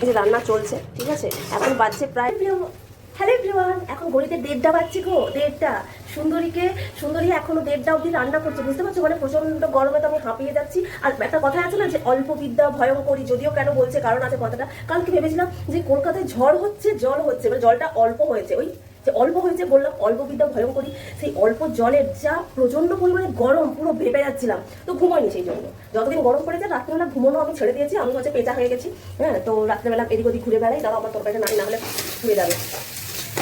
এই যে রান্না চলছে, ঠিক আছে। এখন বাজছে প্রায়, হ্যালো এভরিওয়ান, এখন ঘড়িতে 1:30 বাজছে গো, 1:30। সুন্দরী এখনো 1:30 অবধি রান্না করছে, বুঝতে পারছো? মানে প্রচন্ড গরমে তো আমি হাঁপিয়ে যাচ্ছি। আর একটা কথা আছে না যে অল্প বিদ্যা ভয়ঙ্করী, যদিও কেন বলছে কারণ আছে কথাটা। কালকে ভেবেছিলাম যে কলকাতায় ঝড় হচ্ছে, জল হচ্ছে, মানে জলটা অল্প হয়েছে, ওই যে অল্প হয়েছে বললাম, অল্প বিদ্যা ভয়ঙ্করী। সেই অল্প জলের যা প্রচন্ড পরিমাণে গরম, পুরো ভেপে যাচ্ছিলাম। তো ঘুমাইনি সেই জন্য। যতদিন গরম পড়েছে রাত্রেবেলা ঘুমানো আমি ছেড়ে দিয়েছি। আমি হচ্ছে পেঁচা হয়ে গেছি, হ্যাঁ। তো রাত্রেবেলা এদিক ওদিক ঘুরে বেড়াই, দাঁড়া আমার তরকারিটা না হলে ঘুরে যাবে।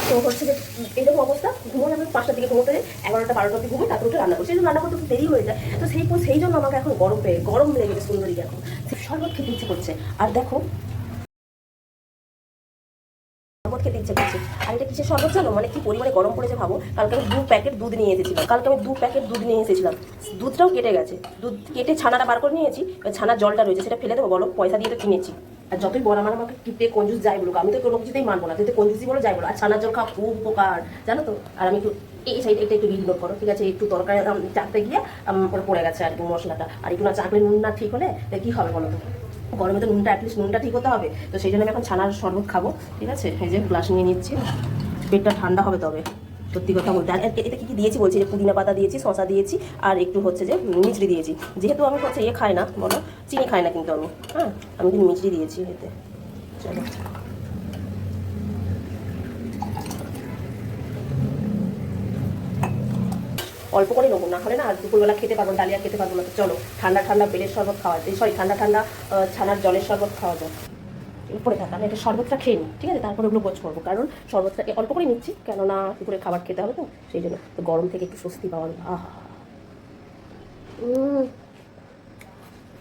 তো হচ্ছে যে এইরকম অবস্থা, ঘুমোই আমি 5টার দিকে ঘুমোতে যাই, 11টা 12টা অব্দি ঘুমোই, তারপর উঠে রান্না করছি। সেই রান্না করতে খুব দেরি হয়ে যায়। তো সেই জন্য আমাকে এখন গরম লেগে গেছে সুন্দরীকে। এখন শরবত খেতে ইচ্ছে করছে। আর দেখো শরবত খেতে ইচ্ছে করছে। আর এটা কিসের শরবত জানো? মানে কি পরিমাণে গরম পড়েছে ভাবো। কালকে আমি 2 প্যাকেট দুধ নিয়ে এসেছিলাম। দুধটাও কেটে গেছে। দুধ কেটে ছানাটা বার করে নিয়েছি, ছানার জলটা রয়েছে, সেটা ফেলে দেবো বলো? পয়সা দিয়ে তো কিনেছি। আর যতই বড় আমাকে কিপটে কঞ্জুস যাই বলুক, আমি তো কোনো কিছুতেই মানবো না। তুই কঞ্জুসি বলো যাই বলো। আর ছানার জল খাওয়া খুব উপকার, জানো তো। আর আমি একটু এই সাইডে এটা একটু ইগনোর করো, ঠিক আছে। একটু তরকারি চাটতে গিয়ে ওর পড়ে গেছে আর কি মশলাটা। আর একটু না চাকলে নুন না ঠিক হলে কি হবে বলো তো? গরমে তো অ্যাটলিস্ট নুনটা ঠিক হতে হবে। তো সেই জন্য আমি এখন ছানার শরবত খাবো, ঠিক আছে। এই যে গ্লাস নিয়ে নিচ্ছি, পেটটা ঠান্ডা হবে তবে, সত্যি কথা বলতে। আর এটা কি দিয়েছি বলছি, যে পুদিনা পাতা দিয়েছি, শসা দিয়েছি, আর একটু হচ্ছে যে মিচড়ি দিয়েছি। যেহেতু আমি হচ্ছে খাই না বলো, চিনি খাই না কিন্তু আমি, হ্যাঁ, আমি কিন্তু মিচড়ি দিয়েছি এতে। চলো অল্প করে নেবো, না হলে না দুপুরবেলা খেতে পারবো, ডালিয়া খেতে পারবো না। তো চলো ঠান্ডা বেলের শরবত খাওয়া যায়, সরি ঠান্ডা ছানার জলের শরবত খাওয়া যায়। উপরে থাকা আমি এটা শরবতটা খেয়ে নিই, ঠিক আছে। তারপরে ওগুলো গোছ করবো, কারণ শরবতটাকে অল্প করে নিচ্ছি, কেননা দুপুরে খাবার খেতে হবে তো সেই জন্য। তো গরম থেকে একটু স্বস্তি পাওয়া, আহা,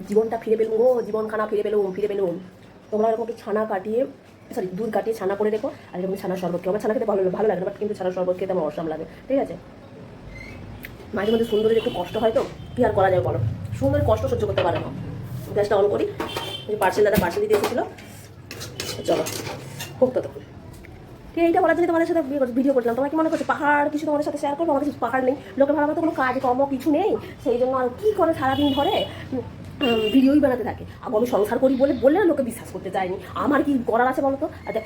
জীবনটা ফিরে পেলুম গো, জীবনখানা ফিরে পেলুম। তোমরা এরকম একটু ছানা কাটিয়ে, সরি দুধ কাটিয়ে ছানা করে রেখো। আর এরকম ছানার শরবত খেয়ে, আমার ছানা খেতে ভালো লাগে না, বাট কিন্তু ছানার শরবত খেতে আমার অসাম লাগে, ঠিক আছে। মাঝে মধ্যে সুন্দরীর একটু কষ্ট হয়, তো কি আর করা যায় বলো। সুন্দরী কষ্ট সহ্য করতে পারে না। গ্যাসটা অন করি, দাদা পার্সেল দিতে এসেছিলো, চলো হোক তো তখন। ঠিক এইটা বলার জন্য তোমাদের সাথে ভিডিও করলাম। তোমরা কি মনে করছো পাহাড় কিছু তোমাদের সাথে শেয়ার করবো? আমার কিছু পাহাড় নেই, লোকের ভাড়া তো কোনো কাজ কর্ম কিছু নেই, সেই জন্য আর কি করে সারাদিন ধরে ভিডিওই বানাতে থাকে। আমি সংসার করি বললে না লোকে বিশ্বাস করতে চায়নি। আমার কি করার আছে বলো তো? আচ্ছা,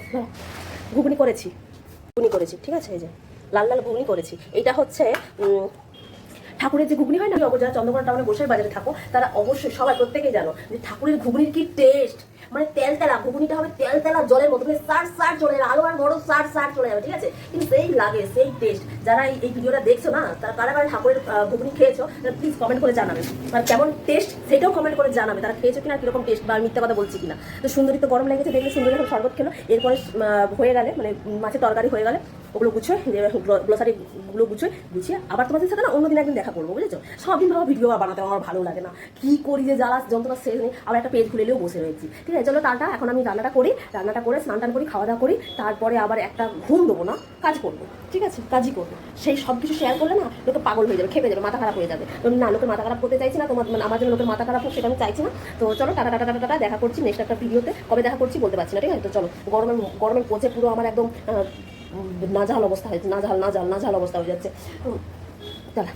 ঘুগনি করেছি, ঠিক আছে। এই যে লাল ঘুগনি করেছি। এইটা হচ্ছে ঠাকুরের যে ঘুগনি হয় না, যারা চন্দ্রকোনা টাউনে গোসাই বাজারে থাকো তারা অবশ্যই সবাই প্রত্যেকেই জানো যে ঠাকুরের ঘুগনির কি টেস্ট। মানে তেলতেলা ঘুগনিটা হবে, তেলতেলা জলের মতো, মানে সার চলে যাবে, আলো আর বড় সার চলে যাবে, ঠিক আছে। কিন্তু সেই লাগে, সেই টেস্ট। যারা এই ভিডিওটা দেখছো না, তারা কারা ঠাকুরের ঘুগনি খেয়েছো প্লিজ কমেন্ট করে জানাবে। আর কেমন টেস্ট সেটাও কমেন্ট করে জানাবে, তারা খেয়েছো কিনা, কিরকম টেস্ট, বা মিথ্যা কথা বলছি কিনা। তো সুন্দরী তো গরম লেগেছে, দেখলে সুন্দরী এখন শরবত খেলো। এরপরে হয়ে গেলে, মানে মাছের তরকারি হয়ে গেলে ওগুলো গুছিয়ে, গ্লোসারিগুলো গুছিয়ে আবার তোমাদের সাথে না অন্যদিন একদিন দেখা করবো, বুঝেছো। সবদিন ভাবে ভিডিও বানাতে আমার ভালো লাগে না, কি করি যে জ্বালা যন্ত্রণা শেষ নেই। আবার একটা পেজ খুলেলেও বসে রয়েছি, ঠিক আছে। চলো টাটা, এখন আমি রান্নাটা করে স্নান টান করি, খাওয়া দাওয়া করি, তারপরে আবার একটা ঘুম দেবো না, কাজ করবো, ঠিক আছে, কাজই করবো। সেই সব কিছু শেয়ার করলে না লোকে পাগল হয়ে যাবে, খেপে যাবে, মাথা খারাপ হয়ে যাবে। না, লোকের মাথা খারাপ করতে চাইছি না, তোমার মানে আমার জন্য লোকের মাথা খারাপ হোক সেটা আমি চাইছি না। তো চলো টাটা, দেখা করছি নেক্সট একটা ভিডিওতে। কবে দেখা করছি বলতে পারছি না, ঠিক আছে। তো চলো, গরমের পচে পুরো আমার একদম নাজাহাল অবস্থা হয়েছে, নাজাহাল অবস্থা হয়ে যাচ্ছে। দাঁড়া।